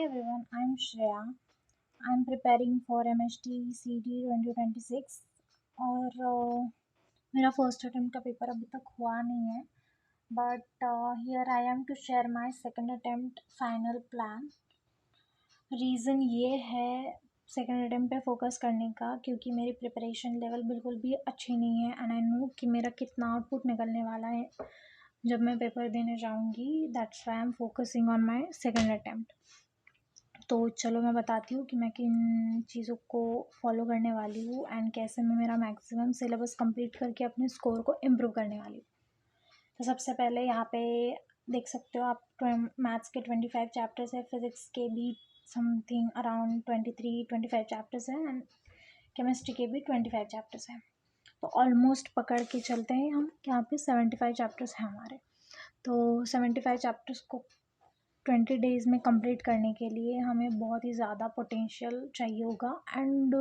everyone, I'm Shreya. I'm preparing for MHT CT 2026 और मेरा first attempt का paper अभी तक हुआ नहीं है but here I am to share my second attempt final plan. Reason ये है सेकंड अटेम्प्ट पे फोकस करने का क्योंकि मेरी प्रिपरेशन लेवल बिल्कुल भी अच्छी नहीं है एंड आई नो कि मेरा कितना आउटपुट निकलने वाला है जब मैं पेपर देने जाऊँगी। That's why I am focusing on my second attempt. तो चलो मैं बताती हूँ कि मैं किन चीज़ों को फॉलो करने वाली हूँ एंड कैसे मैं मेरा मैक्सिमम सिलेबस कंप्लीट करके अपने स्कोर को इम्प्रूव करने वाली हूँ। तो सबसे पहले यहाँ पे देख सकते हो आप मैथ्स के 25 चैप्टर्स है, फिज़िक्स के भी समथिंग अराउंड 23-25 चैप्टर्स हैं एंड केमिस्ट्री के भी 25 चैप्टर्स हैं। तो ऑलमोस्ट पकड़ के चलते हैं हम यहाँ पे 75 चैप्टर्स हैं हमारे। तो 75 चैप्टर्स को 20 डेज़ में कंप्लीट करने के लिए हमें बहुत ही ज़्यादा पोटेंशियल चाहिए होगा एंड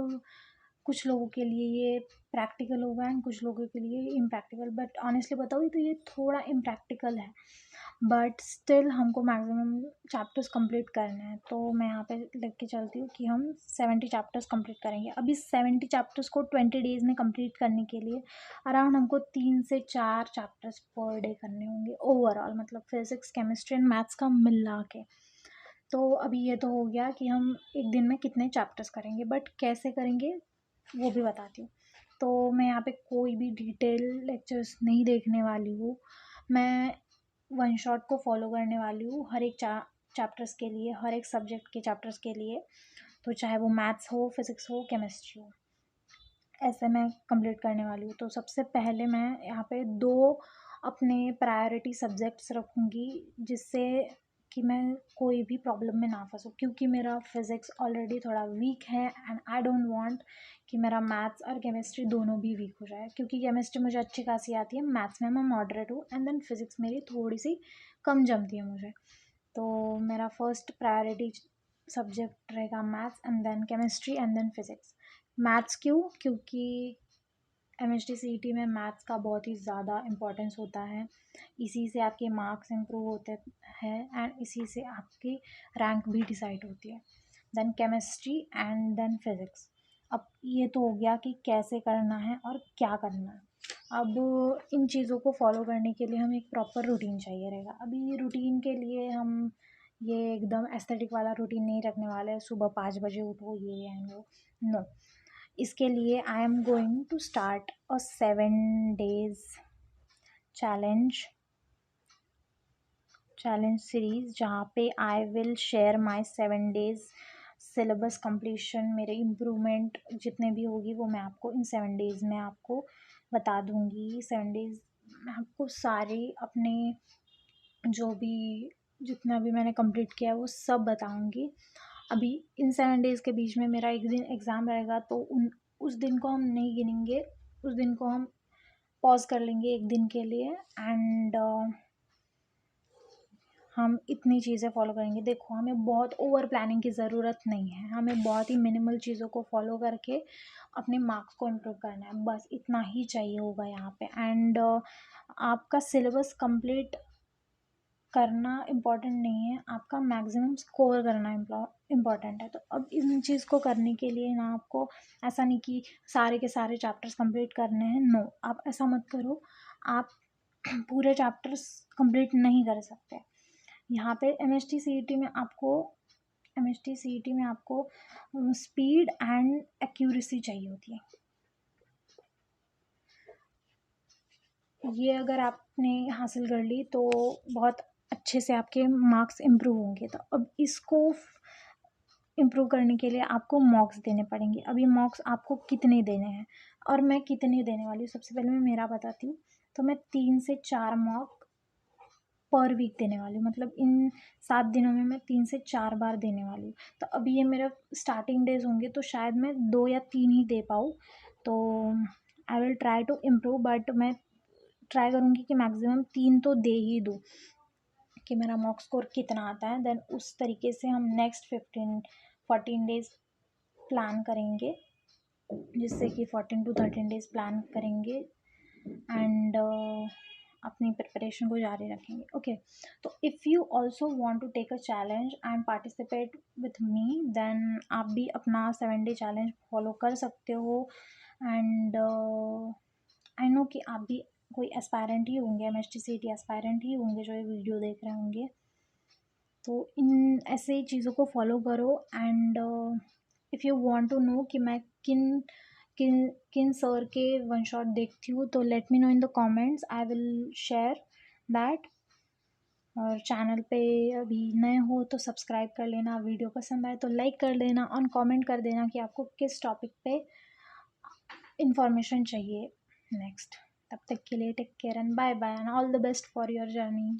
कुछ लोगों के लिए ये प्रैक्टिकल होगा एंड कुछ लोगों के लिए इम्प्रैक्टिकल। बट ऑनेस्टली बताऊँ तो ये थोड़ा इम्प्रैक्टिकल है बट स्टिल हमको मैक्सिमम चैप्टर्स कंप्लीट करना है। तो मैं यहाँ पे लिख के चलती हूँ कि हम 70 चैप्टर्स कंप्लीट करेंगे। अभी 70 चैप्टर्स को 20 डेज़ में कंप्लीट करने के लिए अराउंड हमको 3 से 4 चैप्टर्स पर डे करने होंगे ओवरऑल, मतलब फिज़िक्स केमिस्ट्री एंड मैथ्स का मिला के। तो अभी ये तो हो गया कि हम एक दिन में कितने चैप्टर्स करेंगे, बट कैसे करेंगे वो भी बताती हूँ। तो मैं यहाँ पे कोई भी डिटेल लेक्चर्स नहीं देखने वाली हूँ, मैं वन शॉट को फॉलो करने वाली हूँ हर एक चैप्टर्स के लिए, हर एक सब्जेक्ट के चैप्टर्स के लिए। तो चाहे वो मैथ्स हो, फिज़िक्स हो, केमिस्ट्री हो, ऐसे मैं कंप्लीट करने वाली हूँ। तो सबसे पहले मैं यहाँ पे 2 अपने प्रायोरिटी सब्जेक्ट्स रखूँगी जिससे कि मैं कोई भी प्रॉब्लम में ना फंसूँ, क्योंकि मेरा फिज़िक्स ऑलरेडी थोड़ा वीक है एंड आई डोंट वांट कि मेरा मैथ्स और केमिस्ट्री दोनों भी वीक हो जाए, क्योंकि केमिस्ट्री मुझे अच्छी खासी आती है, मैथ्स में मैं मॉडरेट हूँ एंड देन फिज़िक्स मेरी थोड़ी सी कम जमती है मुझे। तो मेरा फर्स्ट प्रायोरिटी सब्जेक्ट रहेगा maths and then chemistry and then physics. Maths क्यों? क्योंकि MHT CET में मैथ्स का बहुत ही ज़्यादा इम्पोर्टेंस होता है, इसी से आपके मार्क्स इम्प्रूव होते हैं एंड इसी से आपकी रैंक भी डिसाइड होती है। Then chemistry and then physics. अब ये तो हो गया कि कैसे करना है और क्या करना है। अब इन चीज़ों को फॉलो करने के लिए हमें एक प्रॉपर रूटीन चाहिए रहेगा। अभी रूटीन के लिए हम ये एकदम एस्थेटिक वाला रूटीन नहीं रखने वाले हैं, सुबह 5 बजे उठो ये एंड वो, नो। इसके लिए I am going to start a 7 days challenge series, जहाँ पे I will share my 7 days syllabus completion, मेरे इम्प्रूवमेंट जितने भी होगी वो मैं आपको इन 7 डेज़ में आपको बता दूँगी। 7 डेज़ मैं आपको सारे अपने जो भी जितना भी मैंने कंप्लीट किया है वो सब बताऊँगी। अभी इन 7 डेज़ के बीच में मेरा एक दिन एग्ज़ाम रहेगा, तो उस दिन को हम नहीं गिनेंगे, उस दिन को हम पॉज़ कर लेंगे एक दिन के लिए एंड हम इतनी चीज़ें फॉलो करेंगे। देखो, हमें बहुत ओवर प्लानिंग की ज़रूरत नहीं है, हमें बहुत ही मिनिमल चीज़ों को फॉलो करके अपने मार्क्स को इम्प्रूव करना है, बस इतना ही चाहिए होगा यहाँ पे। एंड आपका सिलेबस कंप्लीट करना इम्पॉर्टेंट नहीं है, आपका मैक्सिमम स्कोर करना इम्पॉर्टेंट है। तो अब इन चीज़ को करने के लिए ना आपको ऐसा नहीं कि सारे के सारे चैप्टर्स कंप्लीट करने हैं, नो, आप ऐसा मत करो। आप पूरे चैप्टर्स कंप्लीट नहीं कर सकते। यहाँ पे MHT CET में आपको स्पीड एंड एक्यूरेसी चाहिए होती है। ये अगर आपने हासिल कर ली तो बहुत अच्छे से आपके मार्क्स इम्प्रूव होंगे। तो अब इसको इम्प्रूव करने के लिए आपको मॉक्स देने पड़ेंगे। अब ये मॉक्स आपको कितने देने हैं और मैं कितने देने वाली हूँ, सबसे पहले मैं मेरा बताती हूँ। तो मैं 3 से 4 मॉक पर वीक देने वाली हूँ, मतलब इन 7 दिनों में मैं 3 से 4 बार देने वाली हूँ। तो अभी ये मेरा स्टार्टिंग डेज होंगे तो शायद मैं 2 या 3 ही दे पाऊँ, तो I will try to improve, but मैं ट्राई करूँगी कि मैक्सिमम 3 तो दे ही दूँ कि मेरा मॉक स्कोर कितना आता है। देन उस तरीके से हम नेक्स्ट 14 डेज़ प्लान करेंगे, जिससे कि 14 to 13 डेज़ प्लान करेंगे एंड अपनी प्रिपरेशन को जारी रखेंगे। ओके, तो if you also want to take a challenge and participate with me, then आप भी अपना 7 डे चैलेंज फॉलो कर सकते हो। एंड आई नो कि आप भी कोई एस्पायरेंट ही होंगे, MHTCT एस्पायरेंट ही होंगे जो ये वीडियो देख रहे होंगे। तो इन ऐसे चीज़ों को फॉलो करो। And if you want to know कि मैं किन किन किन सर के वन शॉट देखती हूँ, तो let me know in the comments, I will share that. और चैनल पे अभी नए हो तो सब्सक्राइब कर लेना, वीडियो पसंद आए तो लाइक कर लेना, और कमेंट कर देना कि आपको किस टॉपिक पे इंफॉर्मेशन चाहिए नेक्स्ट। तब तक के लिए take care and bye bye, and all the best for your journey.